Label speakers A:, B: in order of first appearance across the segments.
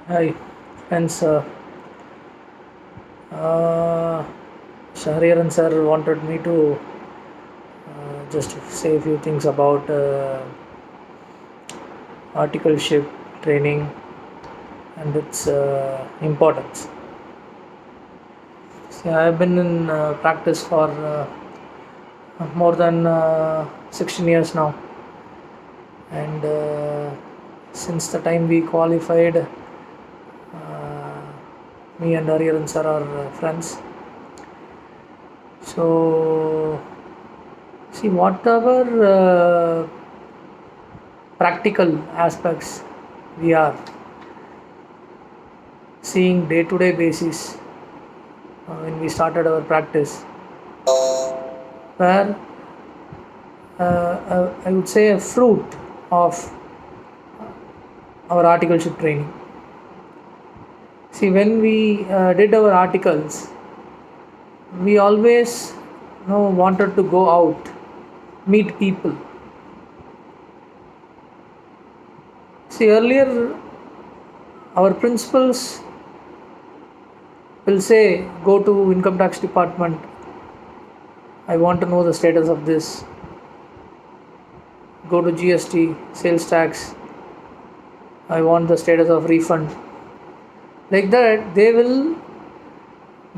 A: Hi, hence uh, Shahriaran sir wanted me to just say a few things about articleship training and its importance. See, I've been in practice for more than 16 years now, and since the time we qualified, me and Hariharan sir are friends. So, see, whatever practical aspects we are seeing day to day basis when we started our practice, where I would say a fruit of our articleship training. See, when we did our articles, we always wanted to go out, meet people. See, earlier our principals will say, go to income tax department. I want to know the status of this. Go to GST, sales tax. I want the status of refund. Like that, they will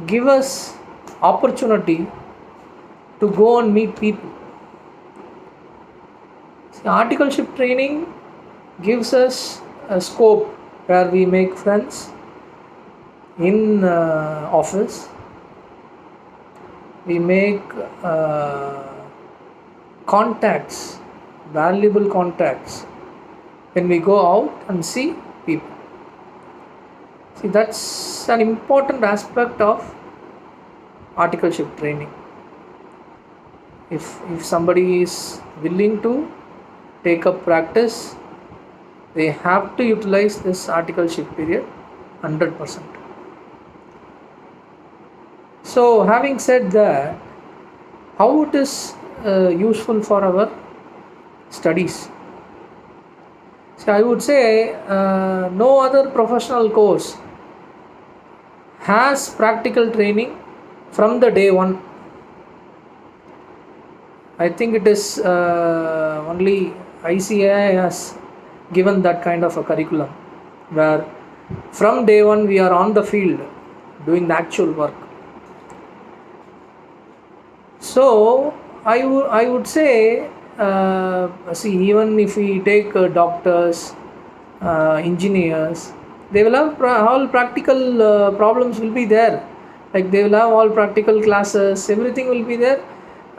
A: give us opportunity to go and meet people. See, articleship training gives us a scope where we make friends in office. We make contacts, valuable contacts when we go out and see people. See, that's an important aspect of articleship training. If somebody is willing to take up practice, they have to utilize this articleship period 100%. So, having said that, how it is useful for our studies? So, I would say no other professional course has practical training from the day one. I think it is only ICAI has given that kind of a curriculum where from day one we are on the field doing the actual work. So I would say, see, even if we take doctors, engineers, they will have all practical problems will be there. Like they will have all practical classes, everything will be there.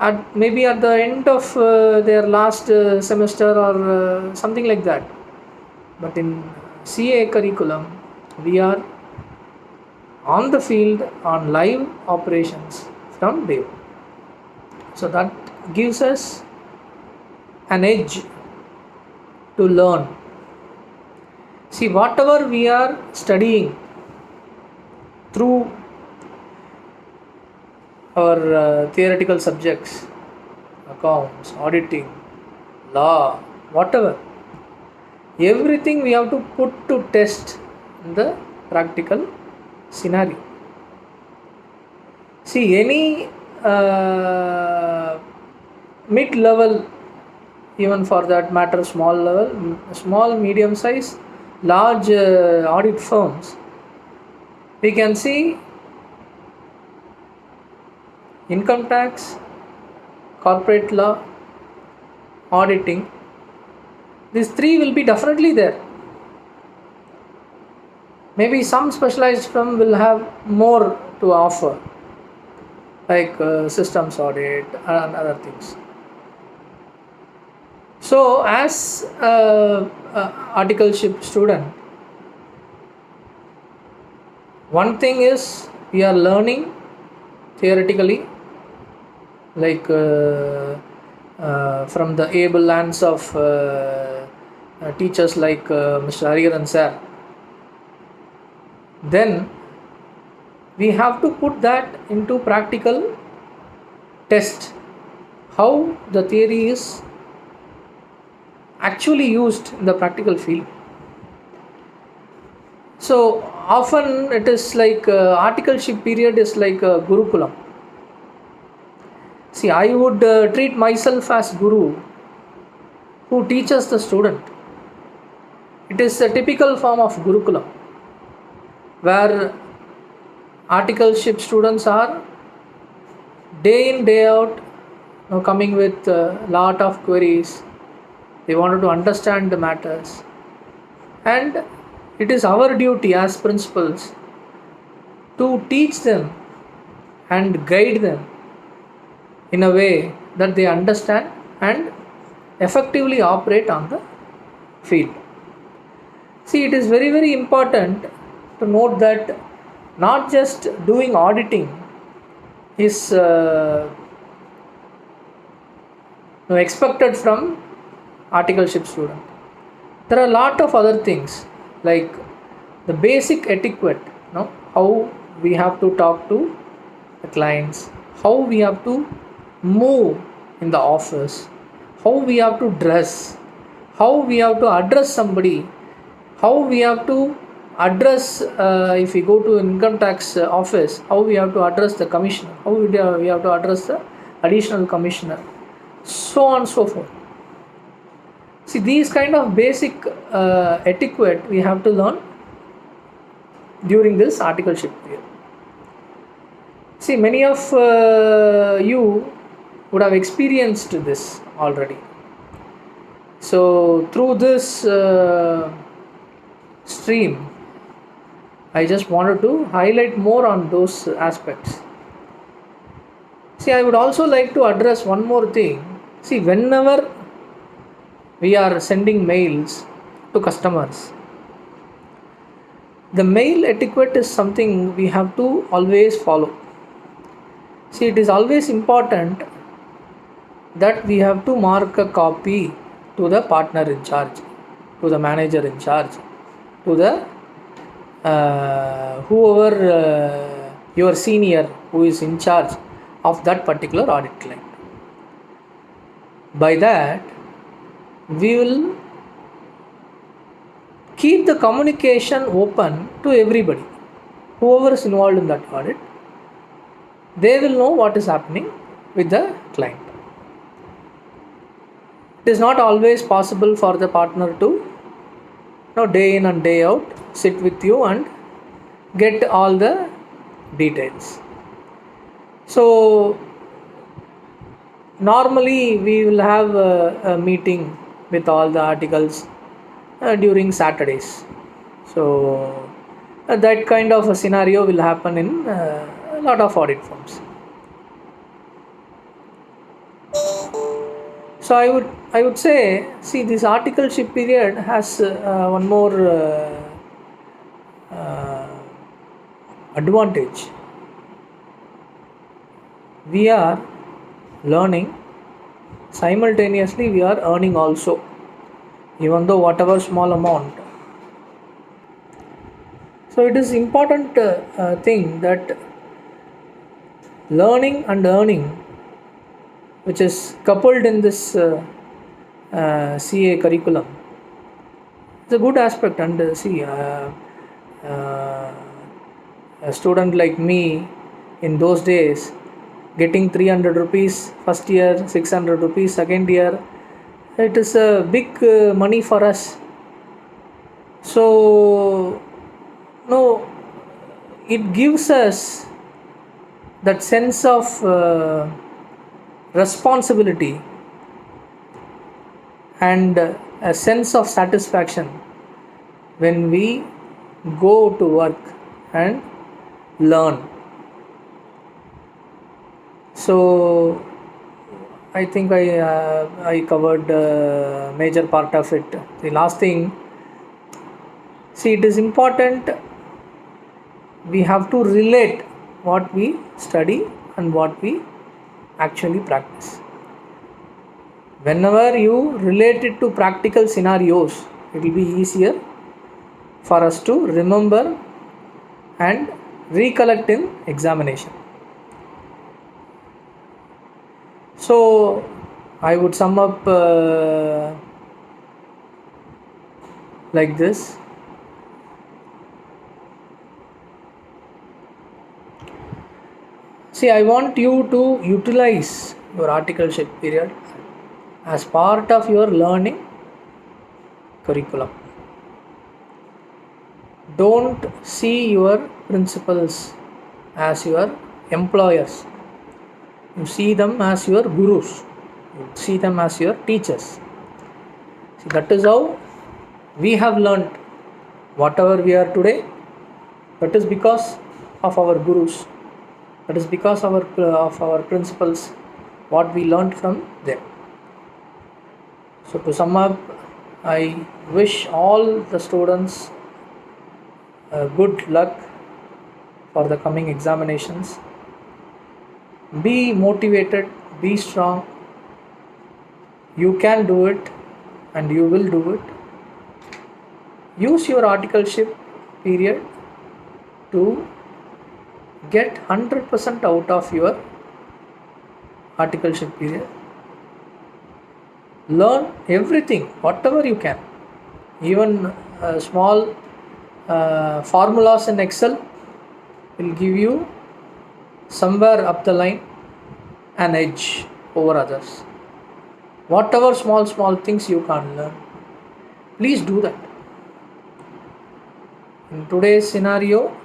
A: At maybe at the end of their last semester or something like that. But in CA curriculum, we are on the field on live operations from day one. So that gives us an edge to learn. See, whatever we are studying through our theoretical subjects, accounts, auditing, law, whatever, everything we have to put to test in the practical scenario. See, any mid level, even for that matter, small level, small, medium size, large audit firms, we can see income tax, corporate law, auditing. These three will be definitely there. Maybe some specialized firm will have more to offer, like systems audit and other things. So, as articleship student, one thing is we are learning theoretically, like from the able hands of teachers like Mr. Hariharan sir. Then we have to put that into practical test, how the theory is actually used in the practical field. So often it is like articleship period is like a gurukulam. See, I would treat myself as guru who teaches the student. It is a typical form of gurukulam where articleship students are day in day out, coming with a lot of queries. They wanted to understand the matters, and it is our duty as principals to teach them and guide them in a way that they understand and effectively operate on the field. See, it is very, very important to note that not just doing auditing is expected from articleship student. There are a lot of other things like the basic etiquette, how we have to talk to the clients, how we have to move in the office, how we have to dress, how we have to address somebody, how we have to address if we go to income tax office, how we have to address the commissioner, how we have to address the additional commissioner, so on and so forth. See, these kind of basic etiquette we have to learn during this articleship period. See, many of you would have experienced this already. So through this stream, I just wanted to highlight more on those aspects. See, I would also like to address one more thing. See, whenever we are sending mails to customers, the mail etiquette is something we have to always follow. See, it is always important that we have to mark a copy to the partner in charge, to the manager in charge, to the whoever your senior who is in charge of that particular audit client. By that, we will keep the communication open to everybody. Whoever is involved in that audit, they will know what is happening with the client. It is not always possible for the partner to day in and day out sit with you and get all the details. So normally we will have a meeting with all the articles during Saturdays. So that kind of a scenario will happen in a lot of audit firms. So I would say, see, this articleship period has one more advantage. We are learning, simultaneously we are earning also, even though whatever small amount. So it is important thing that learning and earning, which is coupled in this CA curriculum, it's a good aspect. And see, a student like me in those days getting 300 rupees first year, 600 rupees second year, it is a big money for us. So it gives us that sense of responsibility and a sense of satisfaction when we go to work and learn. So I think I covered major part of it. The last thing, see, it is important we have to relate what we study and what we actually practice. Whenever you relate it to practical scenarios, it will be easier for us to remember and recollect in examination. So I would sum up like this. See, I want you to utilize your articleship period as part of your learning curriculum. Don't see your principals as your employers. You see them as your gurus. You see them as your teachers. See, that is how we have learned whatever we are today. That is because of our gurus. That is because of our principals, what we learned from them. So to sum up, I wish all the students good luck for the coming examinations. Be motivated, be strong. You can do it and you will do it. Use your articleship period to get 100% out of your articleship period. Learn everything, whatever you can. Even small formulas in Excel will give you somewhere up the line an edge over others. Whatever small things you can learn, please do that. In today's scenario,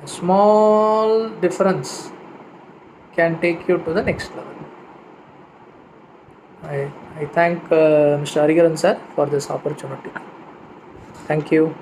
A: a small difference can take you to the next level. I thank Mr. Hariharan sir for this opportunity. Thank you.